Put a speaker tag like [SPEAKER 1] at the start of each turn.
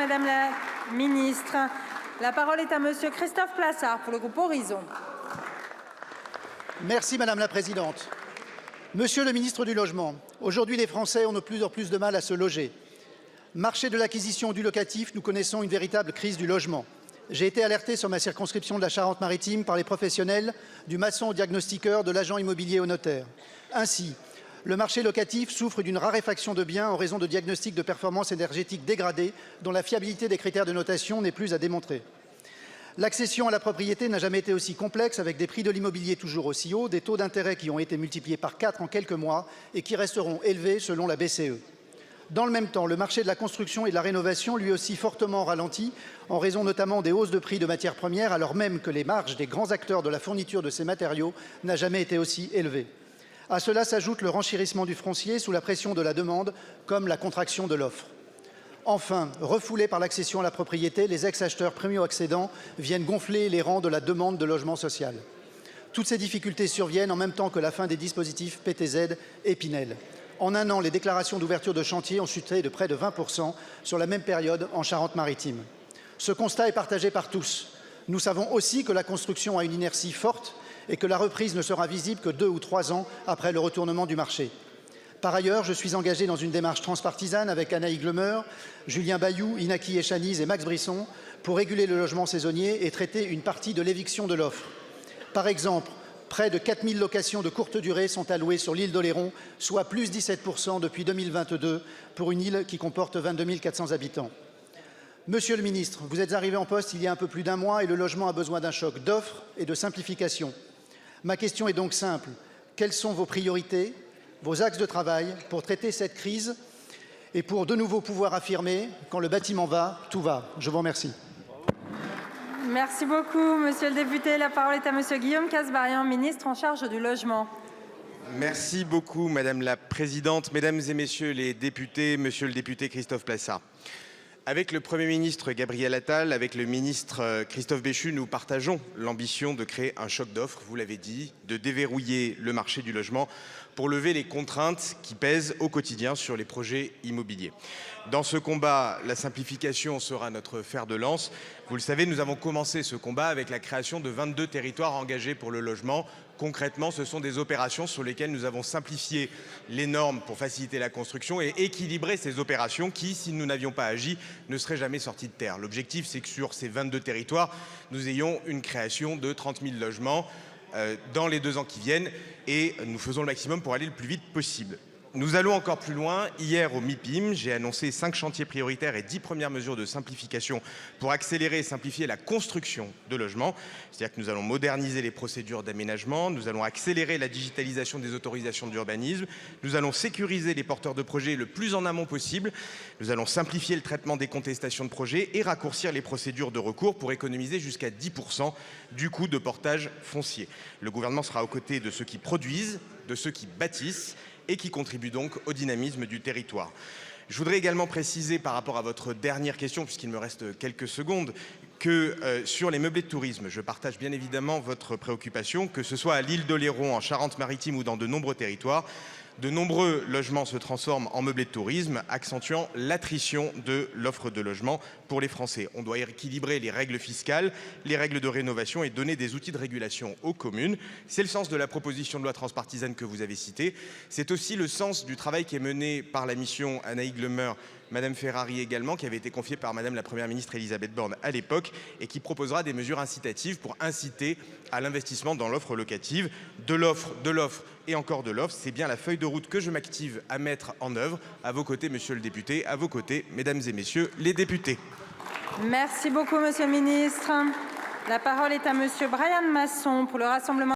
[SPEAKER 1] Madame la Ministre. La parole est à Monsieur Christophe Plassard pour le groupe Horizon.
[SPEAKER 2] Merci Madame la Présidente. Monsieur le Ministre du Logement, aujourd'hui les Français ont de plus en plus de mal à se loger. Marché de l'acquisition du locatif, nous connaissons une véritable crise du logement. J'ai été alerté sur ma circonscription de la Charente-Maritime par les professionnels, du maçon au diagnostiqueur, de l'agent immobilier au notaire. Ainsi, le marché locatif souffre d'une raréfaction de biens en raison de diagnostics de performance énergétique dégradés dont la fiabilité des critères de notation n'est plus à démontrer. L'accession à la propriété n'a jamais été aussi complexe, avec des prix de l'immobilier toujours aussi hauts, des taux d'intérêt qui ont été multipliés par 4 en quelques mois et qui resteront élevés selon la BCE. Dans le même temps, le marché de la construction et de la rénovation, lui aussi fortement ralenti, en raison notamment des hausses de prix de matières premières, alors même que les marges des grands acteurs de la fourniture de ces matériaux n'a jamais été aussi élevée. À cela s'ajoute le renchérissement du foncier sous la pression de la demande, comme la contraction de l'offre. Enfin, refoulés par l'accession à la propriété, les ex-acheteurs primo-accédants viennent gonfler les rangs de la demande de logement social. Toutes ces difficultés surviennent en même temps que la fin des dispositifs PTZ et Pinel. En un an, les déclarations d'ouverture de chantier ont chuté de près de 20% sur la même période en Charente-Maritime. Ce constat est partagé par tous. Nous savons aussi que la construction a une inertie forte et que la reprise ne sera visible que 2 ou 3 ans après le retournement du marché. Par ailleurs, je suis engagé dans une démarche transpartisane avec Anaïs Glemer, Julien Bayou, Inaki Echaniz et Max Brisson pour réguler le logement saisonnier et traiter une partie de l'éviction de l'offre. Par exemple, près de 4 000 locations de courte durée sont allouées sur l'île d'Oléron, soit plus 17% depuis 2022 pour une île qui comporte 22 400 habitants. Monsieur le ministre, vous êtes arrivé en poste il y a un peu plus d'un mois et le logement a besoin d'un choc d'offres et de simplification. Ma question est donc simple. Quelles sont vos priorités, vos axes de travail pour traiter cette crise et pour de nouveau pouvoir affirmer « quand le bâtiment va, tout va ». Je vous remercie.
[SPEAKER 1] Merci beaucoup, monsieur le député. La parole est à monsieur Guillaume Kasbarian, ministre en charge du logement.
[SPEAKER 3] Merci beaucoup, Madame la Présidente, Mesdames et Messieurs les députés, Monsieur le député Christophe Plassard. Avec le Premier ministre Gabriel Attal, avec le ministre Christophe Béchu, nous partageons l'ambition de créer un choc d'offres, vous l'avez dit, de déverrouiller le marché du logement pour lever les contraintes qui pèsent au quotidien sur les projets immobiliers. Dans ce combat, la simplification sera notre fer de lance. Vous le savez, nous avons commencé ce combat avec la création de 22 territoires engagés pour le logement. Concrètement, ce sont des opérations sur lesquelles nous avons simplifié les normes pour faciliter la construction et équilibrer ces opérations qui, si nous n'avions pas agi, ne seraient jamais sorties de terre. L'objectif, c'est que sur ces 22 territoires, nous ayons une création de 30 000 logements dans les 2 ans qui viennent et nous faisons le maximum pour aller le plus vite possible. Nous allons encore plus loin. Hier, au MIPIM, j'ai annoncé 5 chantiers prioritaires et 10 premières mesures de simplification pour accélérer et simplifier la construction de logements. C'est-à-dire que nous allons moderniser les procédures d'aménagement, nous allons accélérer la digitalisation des autorisations d'urbanisme, nous allons sécuriser les porteurs de projets le plus en amont possible, nous allons simplifier le traitement des contestations de projets et raccourcir les procédures de recours pour économiser jusqu'à 10% du coût de portage foncier. Le gouvernement sera aux côtés de ceux qui produisent, de ceux qui bâtissent, et qui contribue donc au dynamisme du territoire. Je voudrais également préciser par rapport à votre dernière question, puisqu'il me reste quelques secondes, que sur les meublés de tourisme, je partage bien évidemment votre préoccupation, que ce soit à l'île d'Oléron, en Charente-Maritime ou dans de nombreux territoires. De nombreux logements se transforment en meublés de tourisme, accentuant l'attrition de l'offre de logement pour les Français. On doit équilibrer les règles fiscales, les règles de rénovation et donner des outils de régulation aux communes. C'est le sens de la proposition de loi transpartisane que vous avez citée. C'est aussi le sens du travail qui est mené par la mission Anaïs Glemer, Madame Ferrari également, qui avait été confiée par Madame la Première ministre Elisabeth Borne à l'époque et qui proposera des mesures incitatives pour inciter à l'investissement dans l'offre locative. De l'offre et encore de l'offre, c'est bien la feuille de route que je m'active à mettre en œuvre. À vos côtés, Monsieur le député, à vos côtés, Mesdames et Messieurs les députés.
[SPEAKER 1] Merci beaucoup, Monsieur le ministre. La parole est à Monsieur Brian Masson pour le Rassemblement